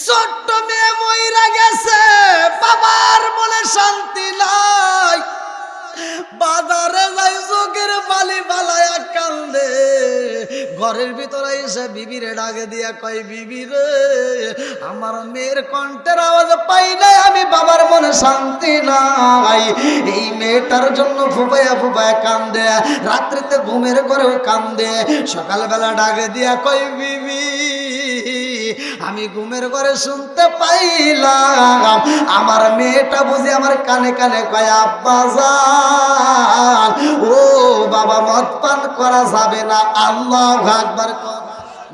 ছোট্ট মেয়ে মইরা গেছে, বাবার মনে শান্তি নাই। বাজারে যাই চোখের বালি বালায়া কান্দে, ঘরের ভিতরে এসে বিবিরে ডাকে দিয়া কয়, বিবি রে, আমার মেয়ের কণ্ঠের আওয়াজ পাই নাই, আমি বাবার মনে শান্তি নাই। এই মেয়েটার জন্য ফুপাইয়া ফুপাইয়া কান্দে, রাত্রিতে ঘুমের ঘরেও কান্দে। সকালবেলা ডাকে দিয়া কয়, বিবি আমি ঘুমের ঘরে শুনতে পাইলাম আমার মেয়েটা বুঝি আমার কানে কানে কয়, আব্বা জান, ও বাবা মদ পান করা যাবে না। আল্লাহু আকবার।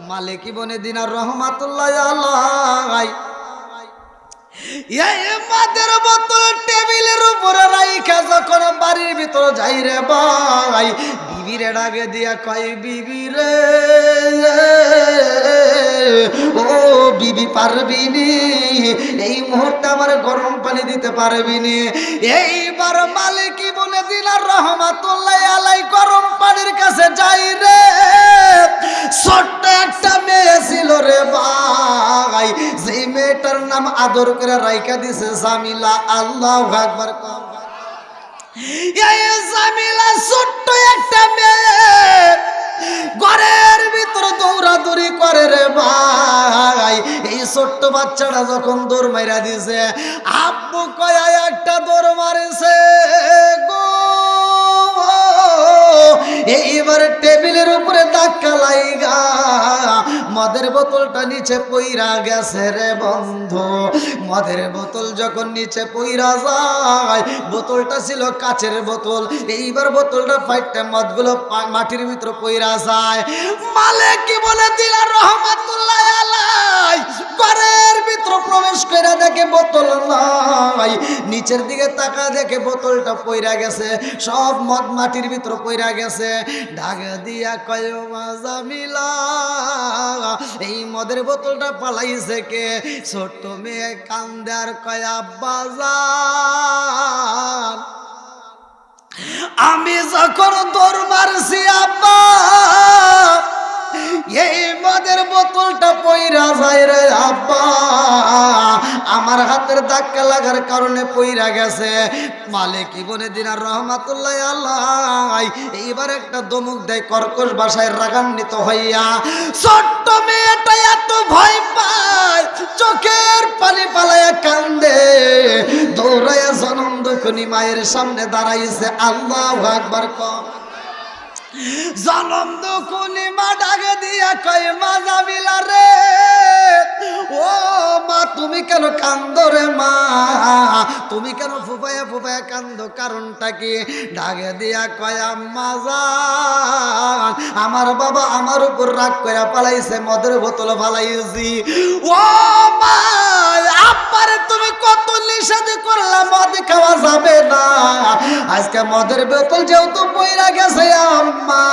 মালিক ইবনে দিনার রহমাতুল্লাহ আলাইহি এই মদের বোতল টেবিলের উপরে রাইখা যখন বাড়ির ভিতরে যাই রে ভাই, বিবিরে ডাকে দিয়া কয়, বিবি রে, ও বিবি পারবিনি এই মুহূর্তে আমার গরম পানি দিতে পারবিনি? এইবার মালিক ইবনে দিনার রহমাতুল্লাহ আলাইহি গরম পানির কাছে যাই রে। ছোট্ট একটা মেয়ে ছিল রে ভাই, যে মেয়েটার নাম আদর করে রাইখা দিছে জামিলা। আল্লাহু আকবার। এই জামিলা ছোট্ট একটা মেয়ে ঘরের ভিতরে দৌড়াদৌড়ি করে রে ভাই। এই ছোট্ট বাচ্চাটা যখন দৌড় মাইরা দিছে, আব্বু কয়া একটা দৌড় মারেছে গো। এইবার টেবিলের উপরে ধাক্কা লাইগা মদের বোতলটা নিচে পইরা গেছে রে বন্ধু। মদের বোতল যখন নিচে পইরা যায়, বোতলটা ছিল কাচের বোতল, এইবার বোতলটা ফাইটে মদগুলো মাটির ভিতরে পইরা যায়। মালিক ইবনে দিনার রহমাতুল্লাহ আলাইহি ঘরের ভিতরে প্রবেশ করে দেখে বোতল নাই, নিচের দিকে তাকা দেখে বোতলটা পইরা গেছে, সব মদ মাটির ভিতরে পইরা গেছে। ঢাকা দিয়া কয়, মা জামিলা, এই মদের বোতলটা পালাইছে কে? ছোট্ট মেয়ে কান্দে আর কয়, আব্বা জান, আমি যখন দৌড় মারছি আব্বা, এই মদের বোতলটা পইরা যায় রে আব্বা, আমার হাতের ধাক্কা লাগার কারণে পইরা গেছে। মালিক ইবনে দিনার রহমাতুল্লাহ আলাইহি এইবার একটা দমক দেয় কর্কশ ভাষায় রাগান্বিত হইয়া। ছোট্ট মেয়েটা এত ভয় পায়, চোখের পানি পালায়া কান্দে, দৌড়াইয়া জনম দুঃখিনী মায়ের সামনে দাঁড়াইছে। আল্লাহু আকবার। জনম দুঃখিনী মা ডাকে দিয়া কয়, মা জামিলা রে, ও মা তুমি কেন কান্দো রে মা, তুমি কেন ফুপায়া ফুপায়া কান্দো, কারণটা কি? ডাকে দিয়া কয়, আম্মা জান, আমার বাবা আমার উপর রাগ করে পালাইছে, মদের বোতল পালাইছি। ও মা, আব্বারে তুমি কত নিষেধ করলা মদ খাওয়া যাবে না, আজকে মদের বোতল যেহেতু পইরা গেছে আম্মা,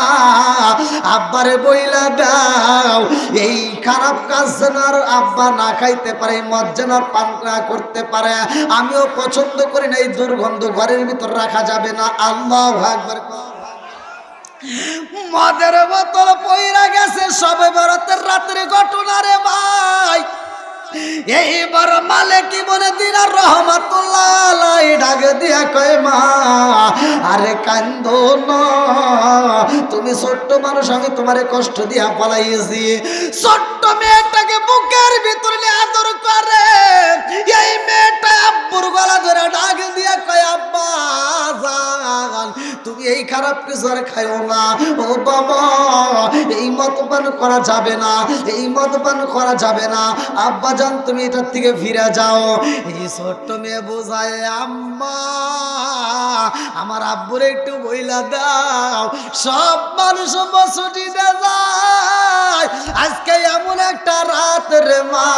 আব্বারে বইলা দাও এই খারাপ কাজ যেন আর আব্বা না খাইতে পারে, মদ যেন আর পান না করতে পারে। আমিও পছন্দ করি না, এই দুর্গন্ধ ঘরের ভিতর রাখা যাবে না। আল্লাহু আকবার। মদের বোতল পইরা গেছে, সবে বরাতের রাতের ঘটনা রে ভাই। এইবার মালিক ইবনে দিনার রহমাতুল্লাহ আলাইহি ডাকে দিয়া কয়, মা আরে কান্দো না, তুমি ছোট্ট মানুষ, আমি তোমারে কষ্ট দিয়া পালাইছি। ছোট্ট মেয়েটাকে বুকের ভিতরে নিয়ে আদর করে এই মেয়েটা আব্বুর গলা ধরে ডাক দিয়া কয়, আব্বা জান, তুমি এই খারাপ কিছু আর খাইও না। ও বাবা, এই মদ পান করা যাবে না, এই মদ পান করা যাবে না। আব্বা জান, তুমি এটার থেকে ফিরে যাও। এই ছোট্ট মেয়ে বোঝায়, আম্মা আমার আব্বুরে একটু বইলা দাও, সব মানুষ মসজিদে যায়, আজকে এমন একটা রাত রে মা,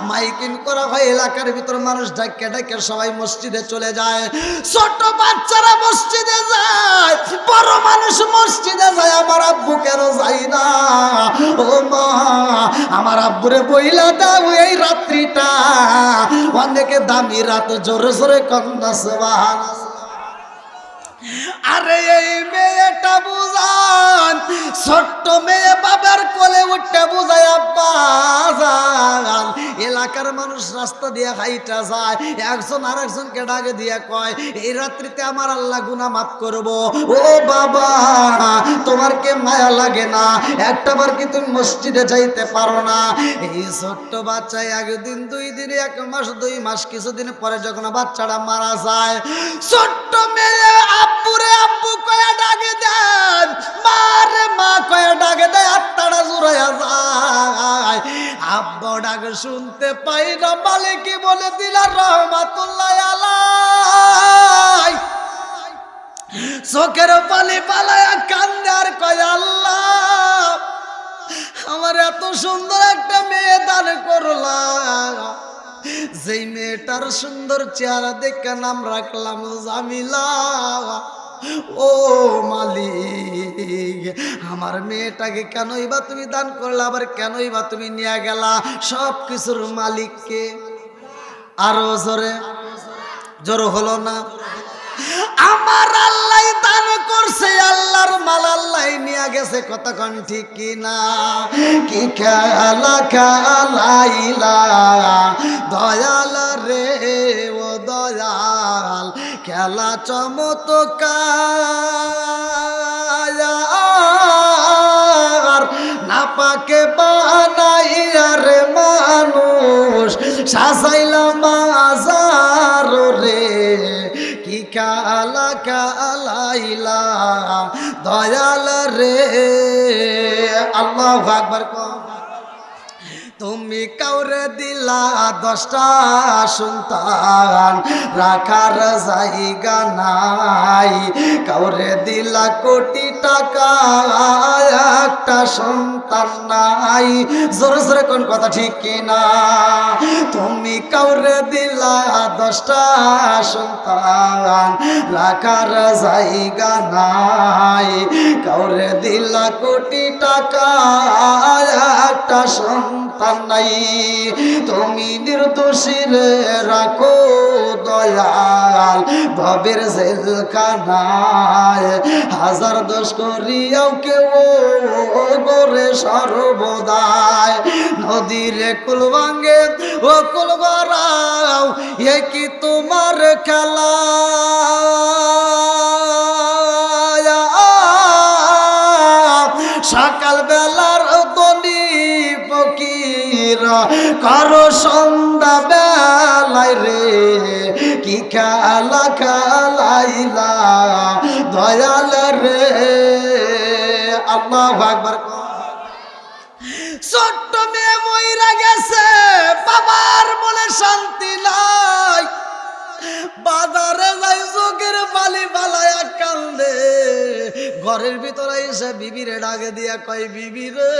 মাইকিং করা হয় এলাকার ভিতর, মানুষ ডাকে ডাকে সবাই মসজিদে চলে যায়, ছোট বাচ্চারা মসজিদে যায়, বড় মানুষ মসজিদে যায়, আমার আব্বু কেন যায় না? ও মা, আমার আব্বুরে বইলা দাও, এই রাত্রিটা অনেকে দামি রাত, জোরে জোরে কন্যা সুবহানাল্লাহ। আরে এই মেয়েটা বুঝান, ছোট্ট মেয়ে বাবার কোলে উঠতে বুঝায়, আব্বা জান এলাকার মানুষ রাস্তা দিয়ে হাইটা যায়, একজন আর একজনকে ডাকে দিয়ে কয় এই রাত্রিতে আমার আল্লাহ গুনাহ মাফ করব। ও বাবা, তোমার কে মায়া লাগে না? একটাবার কি তুমি মসজিদে যাইতে পারো না? এই ছোট্ট বাচ্চা একদিন, 2 দিন, 1 মাস, 2 মাস, কিছুদিন পরে যখন বাচ্চাটা মারা যায়, ছোট্ট মেয়ে আব্বুরে আব্বু কয়ে ডাকে দেন, মারে মা কয়ে ডাকে দেয়, আত্মাটা জুড়াইয়া যায়। আব্বা ডাকে শুনতে পাই না, মালিকই বলে দিলা রহমাতুল্লাহ আলাই চোখের পানি পালায়া কান্দে আর কয় আল্লাহ, আমার এত সুন্দর একটা মেয়ে দান করলা, যেই মেয়েটার সুন্দর চেহারা দেখে নাম রাখলাম জামিলা। ও মালিক, আমার মেয়েটাকে কেনই বা তুমি দান করলা, আবার কেনই বা তুমি নিয়ে গেলা? সব কিছুর মালিককে। আরো জোরে, জোর হলো না? আমার আল্লাহ দান করছে, আল্লাহর মাল আল্লাহ নিয়ে গেছে, কতক্ষণ ঠিক কিনা? কি খেলা খেলাইলা দয়াল রে ও দয়াল, খেলা চমৎকার, না পাকে বানাইয়ার মানুষ সাজাইলাম মাজার রে। কি কালা কালাইলা দয়াল রে। আল্লাহু আকবার। তুমি কাউরে দিলা 10টা সন্তান, রাখার জায়গা নাই। কাউরে দিলা কোটি টাকা, একটা সন্তান নাই। জোরে জোরে কোন কথা ঠিক কিনা? তুমি কাউরে দিলা 10টা সন্তান, রাখার জায়গা নাই। কাউরে দিলা কোটি টাকা, একটা সন্তান নাই। তুমি নির্দোষীরে রাখো দয়াল ভবের জেলখানায়, হাজার দোষ করিয়াও কেউ গোরে সর্বদায়। নদীরে কুল ভাঙ্গে ও কুল গড়াও, এ কি তোমার খেলা? সকাল বেলার দনি ফকির কারো সন্ধ্যা বেলায় রে। কি খেলা খেলাইলা দয়াল রে। আল্লাহু আকবার। ছোট্ট মেয়ে মইরা গেছে, বাবার মনে শান্তি নাই। বাজারে যাই চোখের পালি পালায়া কান্দে, ঘরের ভিতরে এসে বিবিরে ডাকে দিয়া কয় বিবি রে,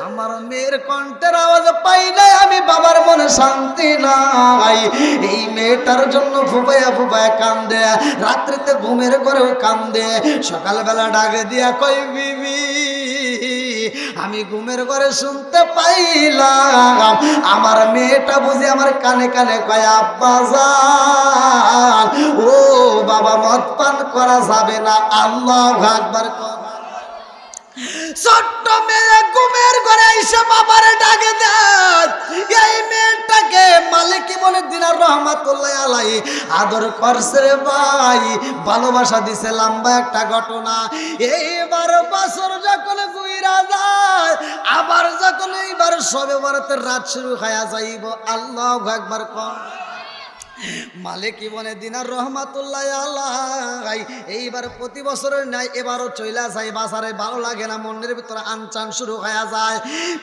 আমার মেয়ের কণ্ঠের আওয়াজ পাই নাই, আমি বাবার মনে শান্তি নাই। এই মেয়েটার জন্য ফুপায়া ফুপায়া কান্দে, রাত্রিতে ঘুমের ঘরেও কান্দে। সকালবেলা ডাকে দিয়া কয় বিবি, আমি ঘুমের ঘরে শুনতে পাইলাম আমার মেয়েটা বুঝি আমার কানে কানে কয় আব্বা জান, ও বাবা মদ পান করা যাবে না। আল্লাহু আকবার। ছোট্ট মেয়ে ঘুমের ঘরে এসে বাবারে ডাকে দেয়। এই মেয়েটাকে মালিকই বলে দিনার রহমাতুল্লাহ আলাইহি আদর করছে রে ভাই, ভালোবাসা দিছে। লম্বা একটা ঘটনা। এইবার বছর যখন গুইরা যায়, আবার যখন এইবার শবে বরাতের রাত শুরু হয়ে যাইব, আল্লাহু আকবার কর। মালিকই বনে দিনার রহমাতুল্লাহ আলাইহি এইবার প্রতি বছরের নাই এবারও চইলা যায় বাজারে। ভালো লাগে না, মনের ভিতরে আনচান শুরু হয়ে যায়।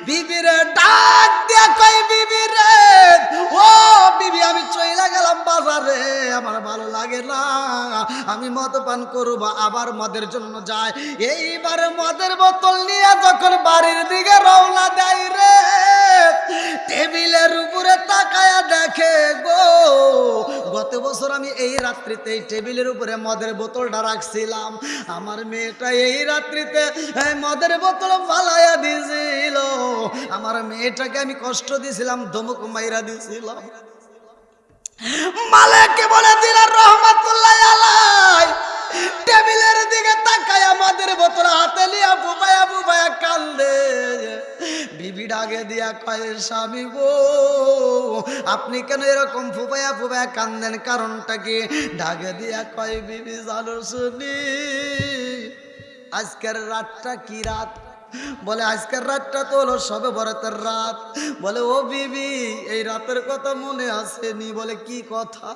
বিবিরে ডাক দিয়া কই বিবি রে, ও বিবি আমি চইলা গেলাম বাজারে, আমার ভালো লাগে না, আমি মদ পান করব। আবার মদের জন্য যায়। এইবার মদের বোতল নিয়ে যখন বাড়ির দিকে রওনা দেয় রে, টেবিলের উপরে তাকায়া দেখে গো, গত বছর আমি এই রাত্রিতে এই টেবিলের উপরে মদের বোতলটা রাখছিলাম। আমার মেয়েটা এই রাত্রিতে মদের বোতল ফালাইয়া দিয়েছিল। আমার মেয়েটাকে আমি কষ্ট দিয়েছিলাম, ধমক মাইরা দিয়েছিলাম। মালিককে বলে দিলাম রহমাতুল্লাহ আলাইহি টেবিলের দিকে তাকায়া মদের বোতল হাতে লিয়া বুবায়া বুবায়া কান্দে। বিবি ডাকে দিয়া কয় স্বামী গো আপনি কেন এরকম ফুপায়া ফুপায়া কান্দেন, কারণটা কি? ডাকে দিয়া কয় বিবি জানো শুনি আজকের রাতটা কি রাত? বলে আজকের রাতটা তো হলো সবে বরাতের রাত। বলে ও বিবি এই রাতের কথা মনে আসেনি? বলে কি কথা?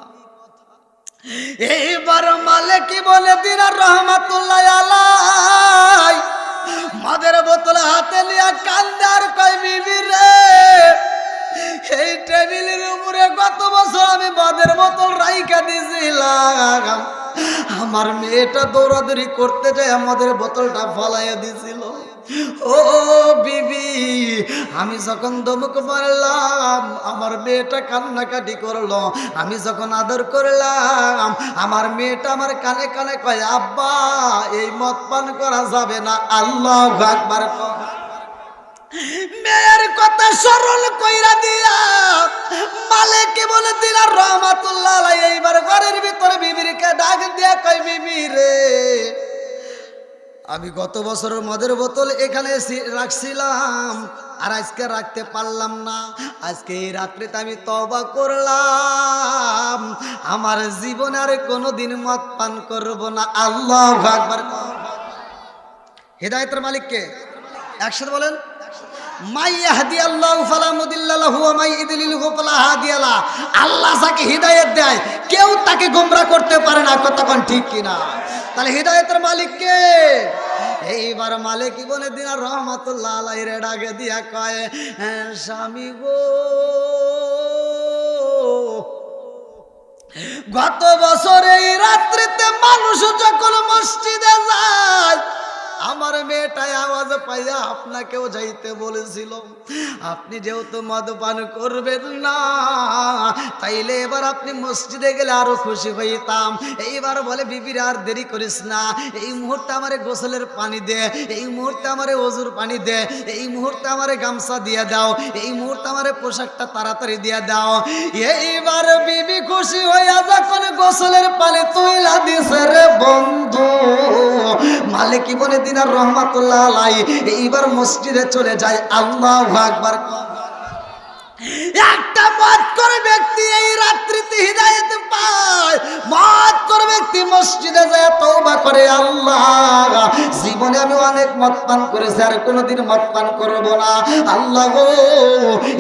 এইবার মালিক বলে দিনার রহমাতুল্লাহ আলাই মদের বোতল হাতে নিয়ে কান্দে আর কয় বিবি রে এই টেবিলের উপরে গত বছর আমি মদের বোতল রাইখা দিয়েছিলাম, আমার মেয়েটা দৌড়াদৌড়ি করতে যায় মদের বোতলটা ফলাইয়া দিছিল। ও বিবি আমি যখন ধমক মারলাম আমার মেয়েটা কান্নাকাটি করলো, আমি যখন আদর করলাম আমার মেয়েটা আমার কানে কানে কয় আব্বা এই মদ পান করা যাবে না। আল্লাহু আকবার। মেয়ের কথা সরল কইরা দিয়া মালিক বলে দিনার রহমাতুল্লাহ আলাইহি এইবার ঘরের ভিতরে বিবিকে ডাক দিয়া কয় বিবি রে আমি গত বছরের মদের বোতল এখানে রাখছিলাম আর আজকে রাখতে পারলাম না, আজকে এই রাত্রিতে আমি তওবা করলাম আমার জীবনে আর কোনোদিন মদ পান করব না। আল্লাহু আকবার। হিদায়াতের মালিক কে? একসাথে বলেন মাই ইয়াহদিয়াল্লাহু ফালা মুদিল্লা লাহু ওয়া মাই ইউদ্লিলহু ফালা হাদিয়া লাহু। আল্লাহ যাকে হিদায়াত দেয় কেউ তাকে গোমরা করতে পারে না। কতক্ষণ ঠিক কিনা? তাহলে হিদায়াতের মালিক কে? এইবার মালিক বলে দিনার রহমাতুল্লাহ আলাইহি রে ডাকে দিয়া কয় স্বামী গো গত বছর এই রাত্রিতে মানুষ যখন মসজিদে যায় আমার মেয়েটাই আওয়াজ পাইয়া আপনাকেও যাইতে বলেছিল, আপনি যেহেতু মদ পান করবেন না তাইলে এবার আপনি মসজিদে গেলে আরো খুশি হইতাম। এইবার বলে বিবির আর দেরি করিস না, এই মুহূর্তে আমারে গোসলের পানি দে, এই মুহূর্তে আমারে ওজুর পানি দে, এই মুহূর্তে আমারে গামছা দিয়ে দাও, এই মুহূর্তে আমারে পোশাকটা তাড়াতাড়ি দিয়ে দাও। এইবার বিবি খুশি হইয়া যখন গোসলের পানি তুইলা দিছে রে বন্ধু মালিক বলে দিনার রহমাতুল্লাহ আলাইহি এইবার মসজিদে চলে যায়। আল্লাহু আকবার। একটা মদ করে ব্যক্তি এই রাত্রিতে হিদায়াত পায়, মদ করে ব্যক্তি মসজিদে যায় তওবা করে আল্লাহ জীবনে আমি অনেক মদ পান করেছি আর কোনোদিন মদ পান করব না। আল্লাহ গো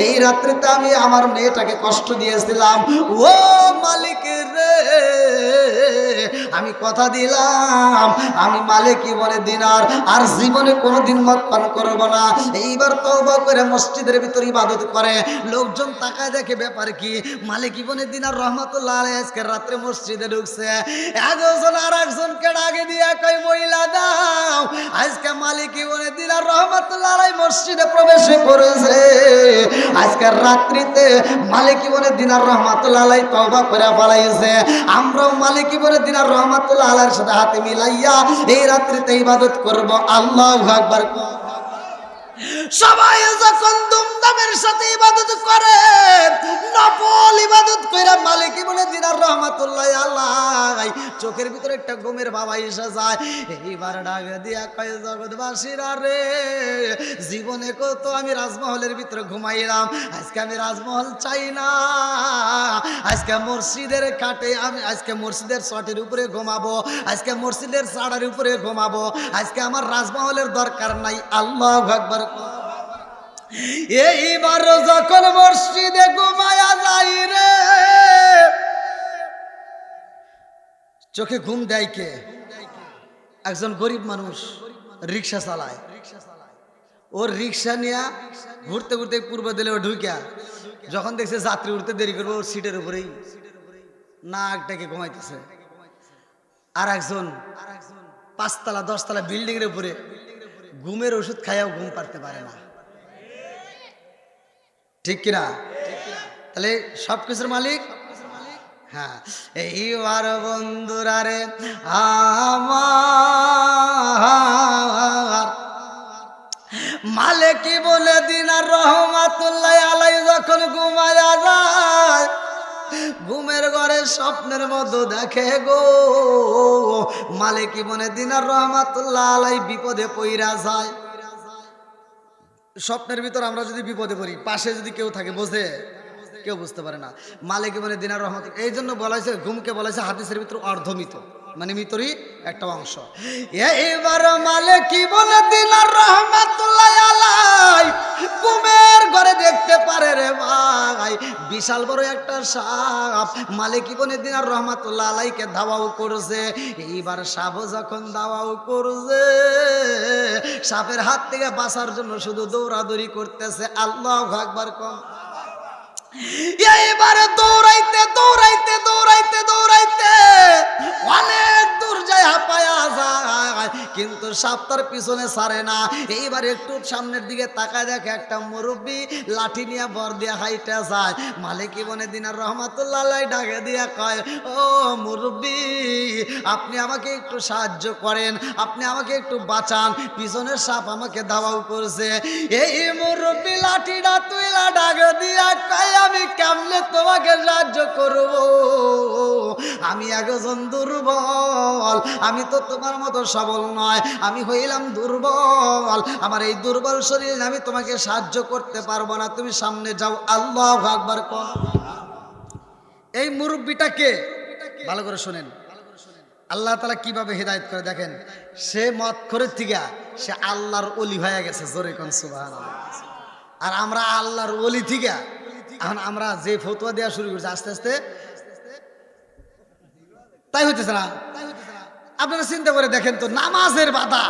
এই রাত্রিতে আমি আমার মেয়েটাকে কষ্ট দিয়েছিলাম, ও মালিক রে আমি কথা দিলাম আমি মালিকই বলে দিনার আর জীবনে কোনোদিন মদ পান করব না। এইবার তওবা করে মসজিদের ভিতরে ইবাদত করে, লোকজন তাকায় দেখে ব্যাপার কি? মালিক ইবনে দিনার রহমাতুল্লাহ আলাইহি আজকে রাতে মসজিদে ঢুকছে, একজন আর একজনকে ডাকে দিয়া কই মহিলা দাও আজকে মালিক ইবনে দিনার রহমাতুল্লাহ আলাইহি মসজিদে প্রবেশ করেছে, আজকে রাত্রিতে মালিক ইবনে দিনার রহমাতুল্লাহ আলাইহি তওবা করে পালাইছে, আমরাও মালিক ইবনে দিনার রহমাতুল্লাহ আলাইহির সাথে হাতে মিলাইয়া এই রাত্রিতে ইবাদত করব। আল্লাহু আকবার। সবাই যখন দুমদামের সাথে ইবাদত করে নফল ইবাদত কইরা মালিক ইবনে দিনার রহমাতুল্লাহ আলাইহি চোখের ভিতরে একটা ঘুমের বাবা এসে যায়। এইবার ডাক দিয়া কয় জগৎবাসীরা রে জীবনে কত আমি রাজমহলের ভিতরে ঘুমাইলাম, আজকে আমি রাজমহল চাই না, আজকে মসজিদের খাটে আমি আজকে মসজিদের চটের উপরে ঘুমাবো, আজকে মসজিদের চাড়ার উপরে ঘুমাবো, আজকে আমার রাজমহলের দরকার নাই। আল্লাহু আকবার। এইবার যখন মসজিদে ঘুমায়া যাই রে চোখে ঘুম দেয় কে? একজন গরিব মানুষ রিক্সা চালায়, ওর রিক্সা নিয়ে ঘুরতে ঘুরতে পূর্ব দিলে ও ঢুকিয়া যখন দেখছে যাত্রী উঠতে দেরি করবো ওর সিটের উপরেই নাক ডেকে ঘুমাইতেছে। আর একজন 5তলা 10তলা বিল্ডিং এর উপরে ঘুমের ওষুধ খাইয়াও ঘুম পারতে পারে না। ঠিক কিনা? তাহলে সবকিছুর মালিক হ্যাঁ। এইবার বন্ধুরা রে আমার মালিক বলে দিনার রহমাতুল্লাহ আলাইহি যখন ঘুমায়া যায় ঘুমের ঘরে স্বপ্নের মতো দেখে গো মালিক ইবনে দিনার রহমাতুল্লাহ আলাই বিপদে পইরা যায়। স্বপ্নের ভিতর আমরা যদি বিপদে পড়ি, পাশে যদি কেউ থাকে বোঝে? কেউ বুঝতে পারে না। মালিক ইবনে দিনার রহমাতুল্লাহ, এই জন্য বলা হয়েছে ঘুমকে বলা হয়েছে হাদিসের ভিতর অর্ধমিত, মানে মিতরই একটা অংশ। এইবার মালিক ইবনে দিনার রহমাতুল্লাহ আলাই ঘুমের ঘরে দেখতে পারে রে ভাই বিশাল বড় একটা সাপ মালিক ইবনে দিনার রহমাতুল্লাহ আলাইকে ধাওয়াও করছে। এইবার সাপ যখন ধাওয়াও করছে, সাপের হাত থেকে বাঁচার জন্য শুধু দৌড়াদৌড়ি করতেছে। আল্লাহু আকবার কম। এইবারে দৌড়াইতে দৌড়াইতে দৌড়াইতে দৌড়াইতে অনেক দূর যায়, হাঁপায়া যায়, কিন্তু সাপ তার পিছনে ছাড়ে না। এইবার একটু সামনের দিকে তাকায় দেখে একটা মুরব্বী লাঠি নিয়ে বর দিয়ে হাইটা যায়। মালিক ইবনে দিনার রহমাতুল্লাহ আলাইহি ডাকে দিয়া কয়, ও মুরব্বী, আপনি আমাকে একটু সাহায্য করেন, আপনি আমাকে একটু বাঁচান, পিছনের সাপ আমাকে ধাওয়াও করছে। এই মুরব্বী লাঠিটা তুইলা ডাকে দিয়া কয়, আমি কেমনে তোমাকে সাহায্য করব? আমি একজন দুর্বল, আমি তো তোমার মতো সবল নয়, আমি হইলাম দুর্বল, আমার এই দুর্বল শরীর আমি তোমাকে সাহায্য করতে পারবো না, তুমি সামনে যাও। আল্লাহু আকবার কোন। এই মুরব্বিটাকে ভালো করে শুনেন, আল্লাহ তাআলা কিভাবে হিদায়াত করে দেখেন। সে মত করে থেকে সে আল্লাহর ওলি হয়ে গেছে, জোরে কোন সুবহানাল্লাহ। আর আমরা আল্লাহর ওলি থেকে এখন আমরা যে ফতোয়া দেওয়া শুরু করছি আস্তে আস্তে তাই হইতেছে না। আপনারা চিন্তা করে দেখেন তো, নামাজের বাধা,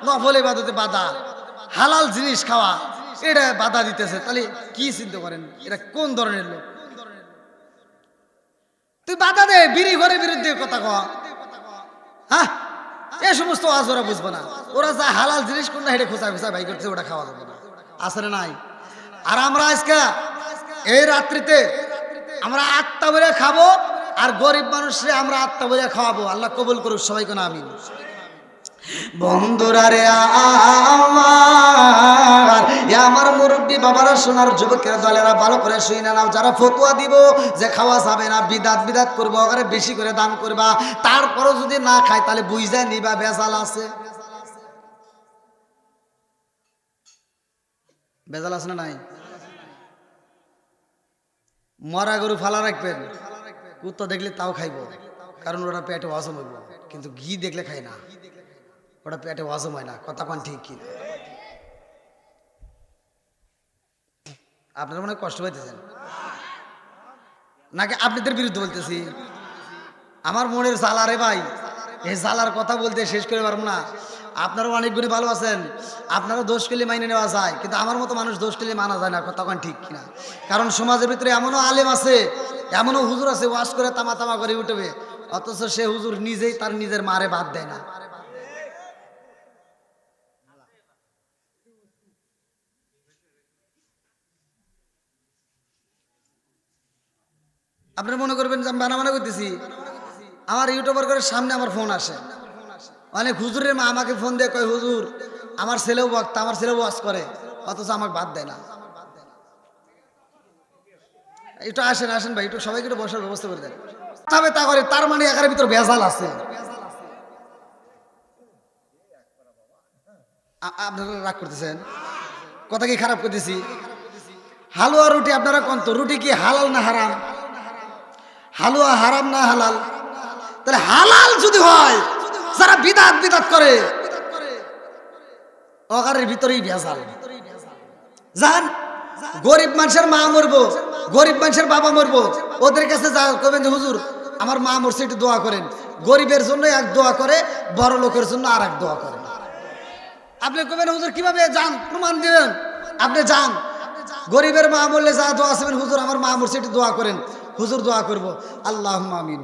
নফল ইবাদতে বাধা, হালাল জিনিস খাওয়া, এটা বাধা দিতেছে, তাহলে কি চিন্তা করেন এটা কোন ধরনের লোক? তুই বাধা দে, বিড়ি ঘরের বিরুদ্ধে কথা কওয়া, হ্যাঁ, এই সমস্ত আজ ওরা বুঝবো না। ওরা যা হালাল জিনিস কোনটা হেঁটে খোঁচা খোঁচা ভাই করছে, ওটা খাওয়া যাবে না, আসলে নাই। আর আমরা আজকে এই রাত্রিতে আমরা আত্মা ভরে খাবো, আর গরিব মানুষরে আমরা আত্মা ভরে খাওয়াবো। আল্লাহ কবুল করুক সবাই, কোন আমিন। বন্ধুরা রে আমার মুরব্বী বাবারা, সোনার যুবকের দলেরা, ভালো করে শুই না নাও। যারা ফতোয়া দিব যে খাওয়া যাবে না, বিদাত বিদাত করবো, ওখানে বেশি করে দান করবা, তারপরও যদি না খায় তাহলে বুঝা নিবা ভেজাল আছে। ভেজাল আছে না নাই? মরা গরু ফালা রাখবেন, কুত্তা দেখলে তাও খাইব, কারণ ওরা পেটে হজম হইব, কিন্তু ঘি দেখলে খায় না, ওটা পেটে হজম হয় না। কথা কোন ঠিক কি? আপনারা মনে কষ্ট পাইতেছেন নাকি আপনাদের বিরুদ্ধে বলতেছি? আমার মনের জ্বালা রে ভাই, এই জ্বালার কথা বলতে শেষ করে পারবো না। আপনারাও অনেক গুণে ভালো আছেন, আপনারা দোষ করলে মাইনে নেওয়া যায়, কিন্তু আমার মতো মানুষ দোষ করলে মানা যায় না। কথা কোন ঠিক কিনা? কারণ সমাজের ভিতরে এমনও আলেম আছে, এমনও হুজুর আছে, ওয়াজ করে তামা তামা করে উঠবে, অথচ সে হুজুর নিজেই তার নিজের মারে বাদ দেয় না। আপনারা মনে করবেন যে আমি বানাবানা করতেছি। আমার ইউটিউবার করে সামনে আমার ফোন আসে, অনেক হুজুরের মা আমাকে ফোন দিয়ে কয়, হুজুর আমার ছেলেও বক্তা, আমার ছেলেও ওয়াজ করে, অথচ আমাকে বাদ দেয় না। একটু আসেন আসেন ভাই, একটু সবাইকে একটু বসার ব্যবস্থা করে দেন। তবে তা করে, তার মানে একার ভিতর ভেজাল আছে। আপনারা রাগ করতেছেন, কথা কি খারাপ করতেছি? হালুয়া রুটি আপনারা কোন তো, রুটি কি হালাল না হারাম? হালুয়া হারাম না হালাল? তাহলে হালাল যদি হয়, যারা বিদাত বিদাত করে অকারের ভিতরেই ভেজাল। জান, গরিব মানুষের মা মরবো, গরিব মানুষের বাবা মরবো, ওদের কাছে যা করবেন যে হুজুর আমার মা মরছে, একটু দোয়া করেন। গরিবের জন্য এক দোয়া করে, বড় লোকের জন্য আর এক দোয়া করেন। আপনি কবেন হুজুর কিভাবে যান, প্রমাণ দিবেন? আপনি যান, গরিবের মা মরলে যা দোয়া আসবেন, হুজুর আমার মা মরছে, একটু দোয়া করেন। হুজুর দোয়া করবো, আল্লাহুম্মা আমিন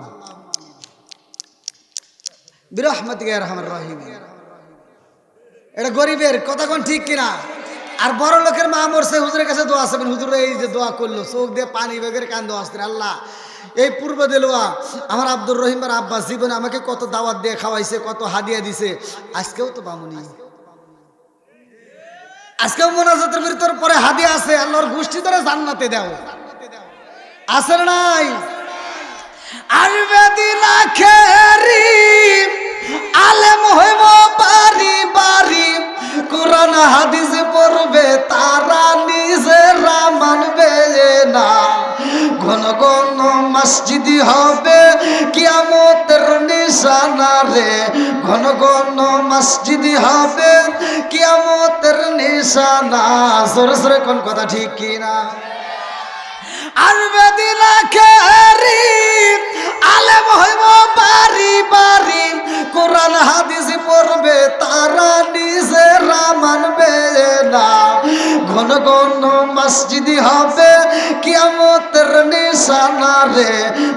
বিরহমাতিকা ইয়া আরহামার রাহিমিন। এটা গরিবের কথা কোন ঠিক কিনা? আর বড় লোকের মা মরছে, হুজুরের কাছে দোয়া আসবেন, হুজুর এই যে দোয়া করলো, চোখ দিয়ে পানি বেগের কান্দো আসতেন, আল্লাহ এই পূর্ব দেলোয়া আমার আব্দুর রহিমের আব্বাস জীবনে আমাকে কত দাওয়াত দিয়ে খাওয়াইছে, কত হাদিয়া দিছে, আজকেও তো পামুনি, আজকেও মোনাজাতের ভিতর পরে হাদিয়া আছে, আল্লাহর গোষ্ঠী ধরে জান্নাতে দাও, আছে না নাই? আর বেদিন আখেরি আলেম হইব বাড়ি বাড়ি, কোরআন হাদিস পড়বে তারা নিজেরা মানবে না। ঘন ঘন মসজিদি হবে কিয়ামতের নিশানা রে, ঘন ঘন মসজিদি হবে কিয়ামতের নিশানা। জোরে জোরে কোন কথা ঠিক কিনা? আর বেদিন আখেরি আলেম হইব বাড়ি বাড়ি, কোরআন হাদিস পড়বে তারা নিজেরা মানবে না। ঘন ঘন মসজিদি হবে কিয়ামতের নিশানা রে,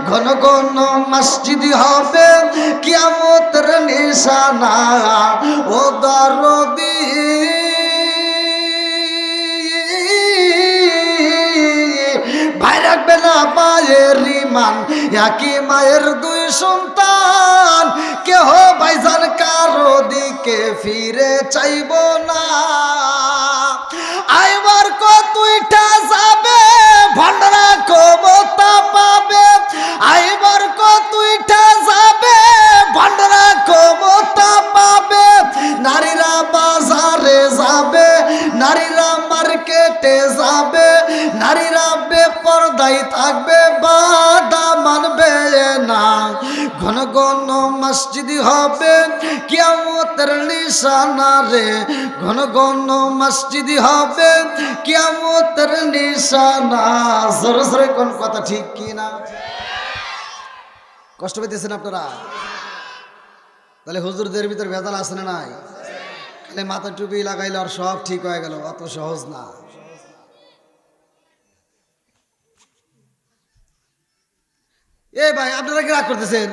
ঘন ঘন মসজিদি হবে কিয়ামতের নিশানা। ও দরদি ভাই রাখবে না মায়ের রিমান, একই মায়ের দুই সন্তান, কেহ ভাইজান কারো দিকে ফিরে চাইব না। আইবার কতইটা যাবে ভণ্ডরা ক্ষমতা পাবে, আইবার কতইটা যাবে ভণ্ডরা ক্ষমতা পাবে। নারীরা বাজারে যাবে, নারীরা মার্কেটে যাবে, নারীরা বেপরদাই থাকবে, বাধা মানবে না। ঘন ঘন মসজিদ হবে কিয়ামতের নিশানা রে, ঘন ঘন মসজিদ হবে কিয়ামতের নিশানা। জোরে জোরে কোন কথা ঠিক কিনা? কষ্ট পেতেছেন আপনারা? তাহলে হুজুরদের ভিতর ভেজাল আছে না নাই? খালি মাথা টুপি লাগাইলে আর সব ঠিক হয়ে গেল, অত সহজ না। এ ভাই আপনারা কি রাগ করতেছেন?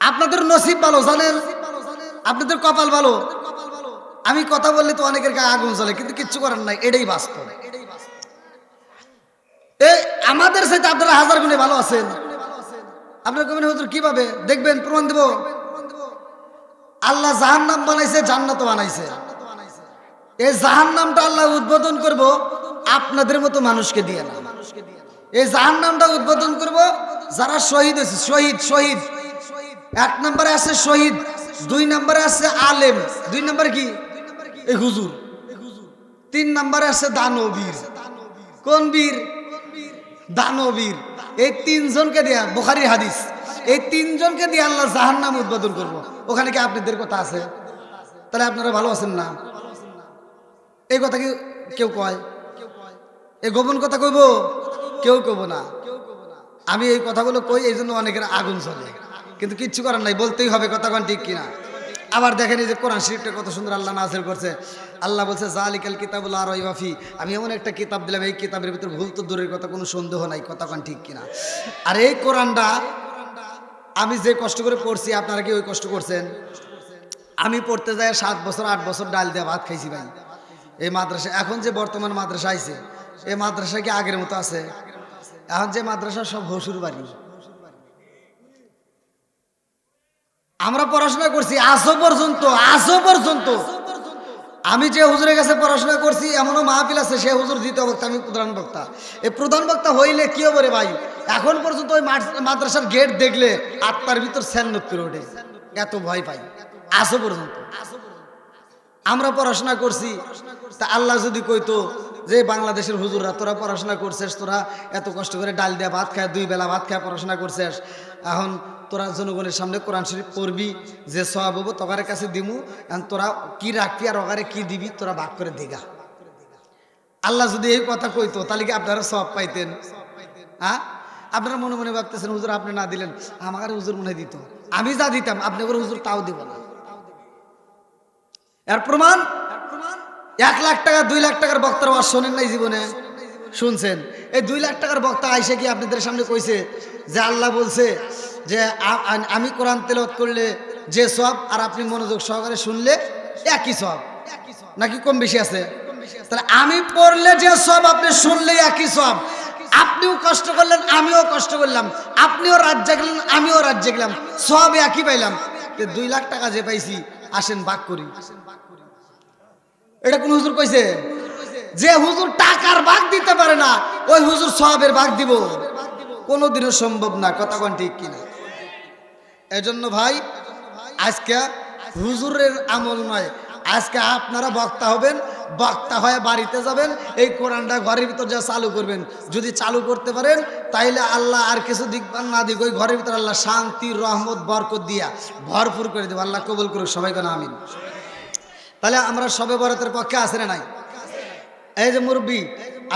আপনাদের নসিব ভালো জানেন, আপনাদের কপাল ভালো। আমি কথা বললে তো অনেকের গায়ে আগুন জ্বলে, কিন্তু কিচ্ছু করার নাই, এটাই বাস্তব। এই আমাদের সাথে আপনারা হাজার গুণে ভালো আছেন। আপনারা কবেন হুজুর কিভাবে দেখবেন? প্রমাণ দেব। আল্লাহ জাহান্নাম বানাইছে, জান্নাত বানাইছে। এই জাহান্নামটা আল্লাহ উদ্বোধন করব আপনাদের মতো মানুষকে দিয়ে না। এই জাহান্নামটা উদ্বোধন করব যারা শহীদ হয়েছে। শহীদ শহীদ এক নম্বরে আছে শহীদ, দুই নম্বরে আছে আলেম, দুই নম্বরে কি এই হুজুর, তিন নম্বরে আছে দানবীর। কোন বীর? দানবীর। এই তিনজনকে দিয়া, বুখারীর হাদিস, এই তিনজনকে দিয়ে আল্লাহ জাহান্নাম উদ্বোধন করব। ওখানে কি আপনাদের কথা আছে? তাহলে আপনারা ভালো আছেন না? এই কথা কি কেউ কয়? এই গোপন কথা কইব? কেউ কইব না। আমি এই কথাগুলো কই, এই জন্য অনেকের আগুন চলে, কিন্তু কিচ্ছু করার নাই, বলতেই হবে। কথা কোন ঠিক কিনা? আবার দেখেন এই যে কোরআন শরীফটা কত সুন্দর আল্লাহ নাযিল করছে। আল্লাহ বলছে যালিকাল কিতাবুল লা রাইবা ফি, আমি এমন একটা কিতাব দিলাম, এই কিতাবের ভিতর ভুল তো দূরের কথা, কোনো সন্দেহ নাই। কথা কোন ঠিক কিনা? আর এই কোরআনটা আমি যে কষ্ট করে পড়ছি, আপনারা কি ওই কষ্ট করছেন? আমি পড়তে যাই 7 বছর 8 বছর ডাল দিয়ে ভাত খাইছি ভাই। এই মাদ্রাসা এখন যে বর্তমান মাদ্রাসা আইছে, এই মাদ্রাসা কি আগের মতো আছে? এখন যে মাদ্রাসা সব হসুর বাড়ি। আমরা পড়াশোনা করছি আজও পর্যন্ত আমি যে হুজুরের কাছে পড়াশোনা করছি, এমনও মাহফিল আছে সে হুজুর দ্বিতীয় বক্তা, আমি প্রধান বক্তা। এই প্রধান বক্তা হইলে কি হবে রে ভাই? এখন পর্যন্ত ওই মাদ্রাসার গেট দেখলে আত্মার ভিতর স্যান্নত করে ওঠে, এত ভয় পাই। আজও পর্যন্ত আমরা পড়াশোনা করছি। তা আল্লাহ যদি কইতো যে বাংলাদেশের হুজুররা তোরা পড়াশোনা করছিস, তোরা এত কষ্ট করে ডাল দিয়ে ভাত খায়, 2 বেলা ভাত খায় পড়াশোনা করছিস, এখন তোরা জনগণের সামনে কোরআন শরীফ পড়বি, যে সওয়াব হবো তোকারের কাছে দিমু, এখন তোরা কি রাখবি আর ওখানে কি দিবি তোরা ভাগ করে দিগা। আল্লাহ যদি এই কথা কইতো তাহলে কি আপনারা সওয়াব পাইতেন? হ্যাঁ, আপনারা মনে মনে ভাবতেছেন হুজুর আপনি না দিলেন, আমার হুজুর মনে দিত, আমি যা দিতাম আপনি করে হুজুর তাও দিব না। এর প্রমাণ 1 লাখ টাকা 2 লাখ টাকার বক্তার ওয়াজ শোনেন নাই জীবনে? শুনছেন? এই 2 লাখ টাকার বক্তা আইসে কি আপনাদের সামনে কইছে যে আল্লাহ বলছে যে আমি কোরআন তেলাওয়াত করলে যে সওয়াব আর আপনি মনোযোগ সহকারে শুনলে একই সওয়াব, নাকি কম বেশি আছে? তাহলে আমি পড়লে যে সওয়াব, আপনি শুনলে একই সওয়াব। আপনিও কষ্ট করলেন, আমিও কষ্ট করলাম, আপনিও রাজ্যে গেলেন, আমিও রাজ্যে গেলাম, সওয়াব একই পাইলাম। 2 লাখ টাকা যে পাইছি আসেন ভাগ করি। এটা কোন হুজুর কইছে? যে হুজুর টাকার ভাগ দিতে পারে না ওই হুজুর সওয়াবের ভাগ দিব? কোনোদিনও সম্ভব না। কথা কোন ঠিক কিনা? এজন্য ভাই আজকে হুজুরের আমল নয়, আজকে আপনারা বক্তা হবেন, বক্তা হয়ে বাড়িতে যাবেন, এই কোরআনটা ঘরের ভিতর যা চালু করবেন। যদি চালু করতে পারেন তাইলে আল্লাহ আর কিছু দিক না দিক ওই ঘরের ভিতর আল্লাহ শান্তি রহমত বরকত দিয়া ভরপুর করে দেব। আল্লাহ কবুল করুক সবাই কেন আমিন। তাহলে আমরা শবে বরাতের পক্ষে আছেন নাই? এই যে মুরব্বী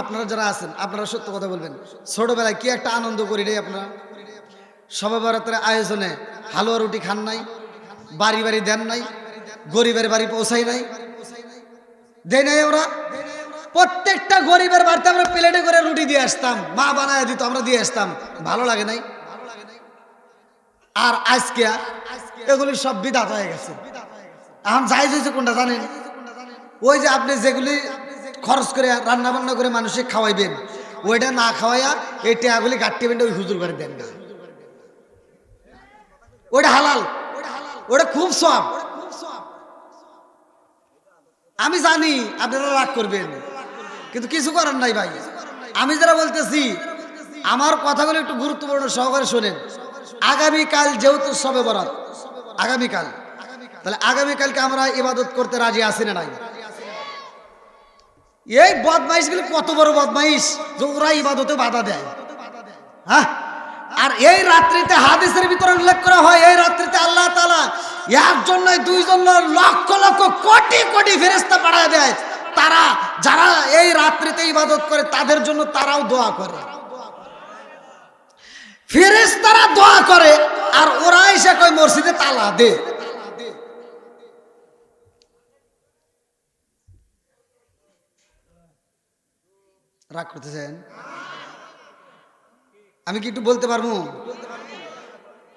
আপনারা যারা আছেন আপনারা সত্য কথা বলবেন, ছোটবেলায় কি একটা আনন্দ করি রে আপনারা। শবে বরাতের আয়োজনে হালুয়া রুটি খান নাই, বাড়ি বাড়ি দেন নাই, গরিবের বাড়ি পৌঁছাই নাই, দেয় নাই। ওরা প্রত্যেকটা গরিবের বাড়িতে আমরা প্লেটে করে রুটি দিয়ে আসতাম, মা বানায় দিত, আমরা দিয়ে আসতাম। ভালো লাগে নাই? আর আজকে এগুলি সব বিদাত হয়ে গেছে। এখন যাই হয়েছে কোনটা জানেন? ওই যে আপনি যেগুলি খরচ করে রান্না বান্না করে মানুষকে খাওয়াইবেন, ওইটা না খাওয়াইয়া এই টেয়াগুলি গাঁটটিবেন ওই হুজুর করে দেন না। ওইটা হালাল, ওটা খুব সব। আমি জানি আপনারা রাগ করবেন, কিন্তু কিছু করার নাই ভাই। আমি যারা বলতেছি আমার কথাগুলো একটু গুরুত্বপূর্ণ সহকারে শোনেন। আগামীকাল যেহেতু শবে বরাত, আগামীকাল, তাহলে আগামীকালকে আমরা ইবাদত করতে রাজি আছি না নাই? এই বদমাইশগুলি কত বড় বদমাইশ যে ওরা ইবাদতে বাধা দেয়। হ্যাঁ, আর এই রাত্রিতে হাদিসের ভিতরে উল্লেখ করা হয় এই রাত্রিতে আল্লাহ তাআলা একজন নয় দুইজন নয় লক্ষ লক্ষ কোটি কোটি ফেরেশতা পাঠায় দেয়। তারা যারা এই রাত্রিতে ইবাদত করে তাদের জন্য তারাও দোয়া করে, ফেরেশতারা দোয়া করে, আর ওরা এসে কয় মসজিদে তালা দে। রাগ করতেছেন? আমি কি একটু বলতে পারবো?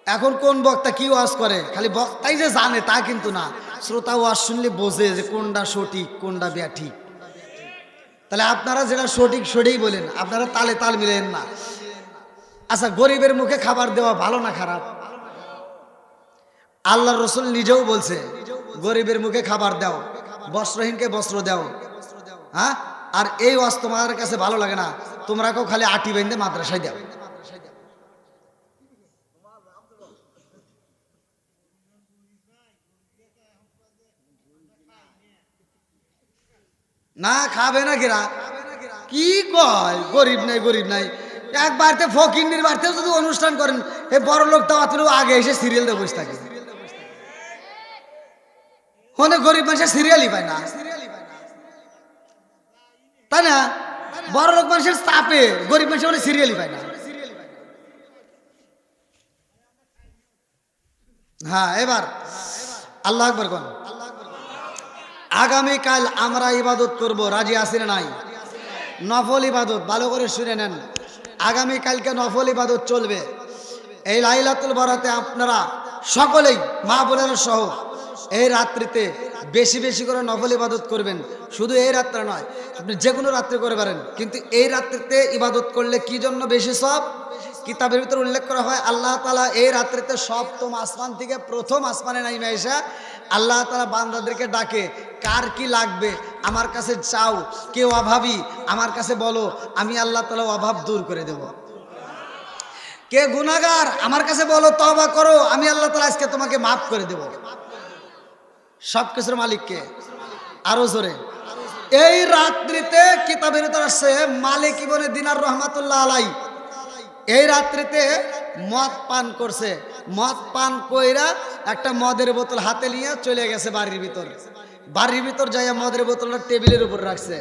এখন কোন বক্তা কি ওয়াজ করে, খালি বক্তাই যে জানে তা কিন্তু না, শ্রোতা ওয়াজ শুনলে বোঝে যে কোনটা সঠিক কোনটা ব্যাঠিক। তাহলে আপনারা যেটা সঠিক সঠিক বলেন, আপনারা তালে তাল মিলেন না। আচ্ছা, গরিবের মুখে খাবার দেওয়া ভালো না খারাপ? আল্লাহর রাসূল নিজেও বলছে গরিবের মুখে খাবার দাও, বস্ত্রহীনকে বস্ত্র দাও। হ্যাঁ, আর এই ওয়াজ তোমার কাছে ভালো লাগে না, তোমরা কেউ খালি আটি বেঁধে মাদ্রাসায় দাও। না খাবে না কিরা কি কয়? গরিব নাই গরিব নাই, এক বাড়িতে ফকিন্নির বাড়িতেও যদি অনুষ্ঠান করেন এই বড় লোক দাওয়াত আগে এসে সিরিয়াল দিয়ে বসে থাকে। অনেক গরিব মানুষের সিরিয়ালই পায় না, তাই না? বড় লোক মানুষের চাপে গরিব মানুষের অনেক সিরিয়ালই পায় না। হ্যাঁ, এবার আল্লাহ আকবার কোন। আগামীকাল আমরা ইবাদত করব, রাজি আছি না নাই? নফল ইবাদত, ভালো করে শুনে নেন। আগামীকালকে নফল ইবাদত চলবে। এই লাইলাতুল বরাতে আপনারা সকলেই মা বোনেরা সহ এই রাত্রিতে বেশি বেশি করে নফল ইবাদত করবেন। শুধু এই রাত্রে নয়, আপনি যে কোনো রাত্রে করে পারেন, কিন্তু এই রাত্রিতে ইবাদত করলে কি জন্য বেশি সব? কিতাবের ভিতরে উল্লেখ করা হয় আল্লাহ তাআলা এই রাত্রিতে সপ্তম আসমান থেকে প্রথম আসমানে নাইমে এসে আল্লাহ তাআলা বান্দাদেরকে ডাকে, কার কি লাগবে আমার কাছে চাও, কেউ অভাবী আমার কাছে বলো, আমি আল্লাহ তাআলা অভাব দূর করে দেব। কে গুনাহগার আমার কাছে বলো, তওবা করো, আমি আল্লাহ তাআলা আজকে তোমাকে মাফ করে দেব। সবকিছুর মালিককে আরো জোরে। এই রাত্রিতে কিতাবের ভিতরে আসছে মালিক ইবনে দিনার রাহমাতুল্লাহ আলাইহি এই রাত্রিতে মদ পান করছে। মদ পান কইরা একটা মদের বোতল হাতে নিয়ে চলে গেছে বাড়ির ভিতর। বাড়ির ভিতর যাইয়া মদের বোতলটা টেবিলের উপর রাখছে।